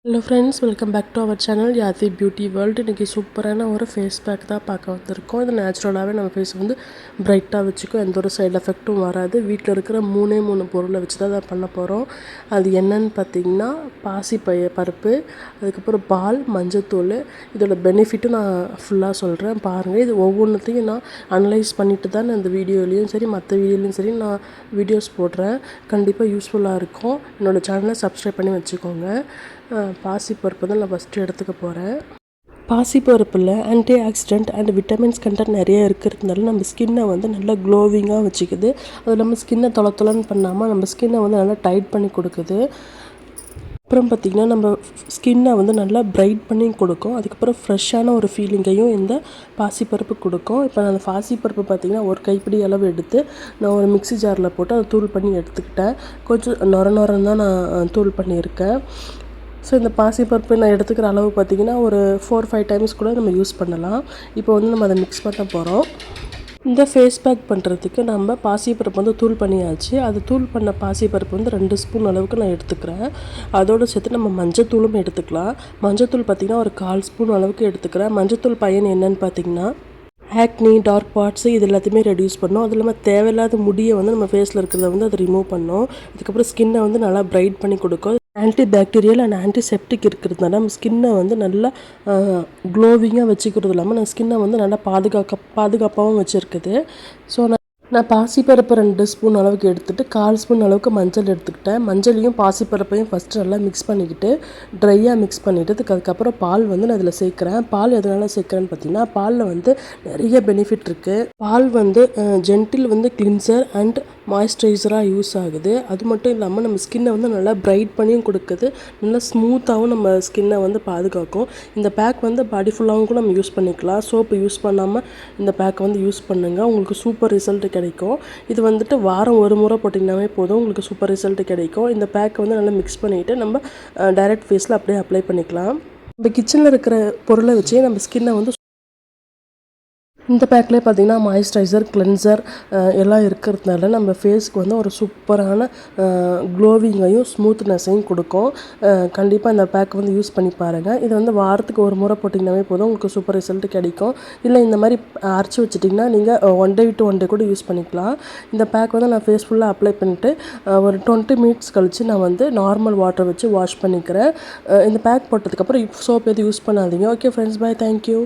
Hello friends, welcome back to our channel Yathi beauty world. இன்றைக்கி சூப்பரான ஒரு ஃபேஸ் பேக் தான் பார்க்க வந்திருக்கோம். இது நேச்சுரலாகவே நம்ம ஃபேஸ் வந்து பிரைட்டாக வச்சுக்கும், எந்த ஒரு சைடு எஃபெக்ட்டும் வராது. வீட்டில் இருக்கிற மூணு பொருளை வச்சு தான் அதை பண்ண போகிறோம். அது என்னன்னு பார்த்திங்கன்னா பருப்பு, அதுக்கப்புறம் பால், மஞ்சத்தூள். இதோட பெனிஃபிட்டும் நான் ஃபுல்லாக சொல்கிறேன், பாருங்கள். இது ஒவ்வொன்றுத்தையும் நான் அனலைஸ் பண்ணிவிட்டு தான் இந்த வீடியோலையும் சரி மற்ற வீடியோலையும் சரி நான் வீடியோஸ் போடுறேன். கண்டிப்பாக யூஸ்ஃபுல்லாக இருக்கும். என்னோடய சேனலை சப்ஸ்கிரைப் பண்ணி வச்சுக்கோங்க. பாசிப்பருப்பு தான் நான் ஃபஸ்ட்டு எடுத்துக்க போகிறேன். பாசிப்பருப்பில் antioxidant and vitamins content நிறைய இருக்கிறதுனால நம்ம ஸ்கின்னை வந்து நல்லா க்ளோவிங்காக வச்சுக்குது. அது இல்லாமல் ஸ்கின்னை தொலைன்னு பண்ணாமல் நம்ம ஸ்கின்னை வந்து நல்லா டைட் பண்ணி கொடுக்குது. அப்புறம் பார்த்திங்கன்னா நம்ம ஸ்கின்னை வந்து நல்லா பிரைட் பண்ணி கொடுக்கும். அதுக்கப்புறம் ஃப்ரெஷ்ஷான ஒரு ஃபீலிங்கையும் இந்த பாசிப்பருப்பு கொடுக்கும். இப்போ நான் அந்த பாசிப்பருப்பு பார்த்திங்கன்னா ஒரு கைப்பிடி அளவு எடுத்து நான் ஒரு மிக்ஸி ஜாரில் போட்டு அதை தூள் பண்ணி எடுத்துக்கிட்டேன். கொஞ்சம் நொரன்னு தான் நான் தூள் பண்ணியிருக்கேன். ஸோ இந்த பாசிப்பருப்பு நான் எடுத்துக்கிற அளவு பார்த்திங்கன்னா ஒரு 4-5 டைம்ஸ் கூட நம்ம யூஸ் பண்ணலாம். இப்போ வந்து நம்ம அதை மிக்ஸ் பண்ண போகிறோம். இந்த ஃபேஸ் பேக் பண்ணுறதுக்கு நம்ம பாசிப்பருப்பு வந்து தூள் பண்ணியாச்சு. அது தூள் பண்ண பாசிப்பருப்பு வந்து 2 ஸ்பூன் அளவுக்கு நான் எடுத்துக்கிறேன். அதோடு சேர்த்து நம்ம மஞ்சத்தூளும் எடுத்துக்கலாம். மஞ்சத்தூள் பார்த்திங்கன்னா ஒரு 1/4 ஸ்பூன் அளவுக்கு எடுத்துக்கிறேன். மஞ்சத்தூள் பயன் என்னன்னு பார்த்திங்கன்னா ஆக்னி, டார்க் பார்ட்ஸு இது எல்லாத்தையுமே ரெடியூஸ் பண்ணோம். அது இல்லாமல் தேவையில்லாத முடியை வந்து நம்ம ஃபேஸில் இருக்கிறத வந்து அதை ரிமூவ் பண்ணோம். அதுக்கப்புறம் ஸ்கின்னை வந்து நல்லா பிரைட் பண்ணி கொடுக்கும். ஆன்டி பாக்டீரியல் அண்ட் ஆன்டிசெப்டிக் இருக்கிறதுனால நம்ம ஸ்கின்னை வந்து நல்லா க்ளோவிங்காக வச்சுக்கிறது இல்லாமல் நம்ம ஸ்கின்னை வந்து நல்லா பாதுகாப்பாகவும் வச்சுருக்குது. ஸோ நான் பாசிப்பருப்பு 2 ஸ்பூன் அளவுக்கு எடுத்துகிட்டு 1/4 ஸ்பூன் அளவுக்கு மஞ்சள் எடுத்துக்கிட்டேன். மஞ்சளையும் பாசிப்பருப்பையும் ஃபஸ்ட்டு நல்லா மிக்ஸ் பண்ணிக்கிட்டு ட்ரையாக மிக்ஸ் பண்ணிவிட்டு அதுக்கப்புறம் பால் வந்து நான் இதில் சேர்க்குறேன். பால் எதனால் சேர்க்குறேன்னு பார்த்தீங்கன்னா பாலில் வந்து நிறைய பெனிஃபிட் இருக்குது. பால் வந்து ஜென்டில் வந்து கிளின்சர் அண்ட் மாய்ஸ்சரைசராக யூஸ் ஆகுது. அது மட்டும் இல்லாமல் நம்ம ஸ்கின்னை வந்து நல்லா பிரைட் பண்ணியும் கொடுக்குது. நல்லா ஸ்மூத்தாகவும் நம்ம ஸ்கின்னை வந்து பாதுகாக்கும். இந்த பேக் வந்து பாடி ஃபுல்லாகவும் கூட நம்ம யூஸ் பண்ணிக்கலாம். சோப்பு யூஸ் பண்ணாமல் இந்த பேக்கை வந்து யூஸ் பண்ணுங்கள். உங்களுக்கு சூப்பர் ரிசல்ட் கிடைக்கும். இது வந்துட்டு வாரம் ஒரு முறை போட்டிங்கனாவே போதும், உங்களுக்கு சூப்பர் ரிசல்ட் கிடைக்கும். இந்த பேக் வந்து நல்லா மிக்ஸ் பண்ணிவிட்டு நம்ம டைரக்ட் ஃபேஸில் அப்படியே அப்ளை பண்ணிக்கலாம். நம்ம கிச்சனில் இருக்கிற பொருளை வச்சே நம்ம ஸ்கின்னை வந்து இந்த பேக்லேயே பார்த்திங்கன்னா மாய்ஸ்சரைசர், கிளென்சர் எல்லாம் இருக்கிறதுனால நம்ம ஃபேஸ்க்கு வந்து ஒரு சூப்பரான க்ளோவிங்கையும் ஸ்மூத்னஸையும் கொடுக்கும். கண்டிப்பாக இந்த பேக் வந்து யூஸ் பண்ணி பாருங்கள். இது வந்து வாரத்துக்கு ஒரு முறை போட்டிங்கனாவே போதும், உங்களுக்கு சூப்பர் ரிசல்ட் கிடைக்கும். இல்லை இந்த மாதிரி அரைச்சி வச்சிட்டிங்கன்னா நீங்கள் 1 டே விட்டு 1 டே கூட யூஸ் பண்ணிக்கலாம். இந்த பேக் வந்து நான் ஃபேஸ் ஃபுல்லாக அப்ளை பண்ணிவிட்டு ஒரு 20 மினிட்ஸ் கழித்து நான் வந்து நார்மல் வாட்டர் வச்சு வாஷ் பண்ணிக்கிறேன். இந்த பேக் போட்டதுக்கப்புறம் சோப் எதுவும் யூஸ் பண்ணாதீங்க. Okay friends, bye, thank you.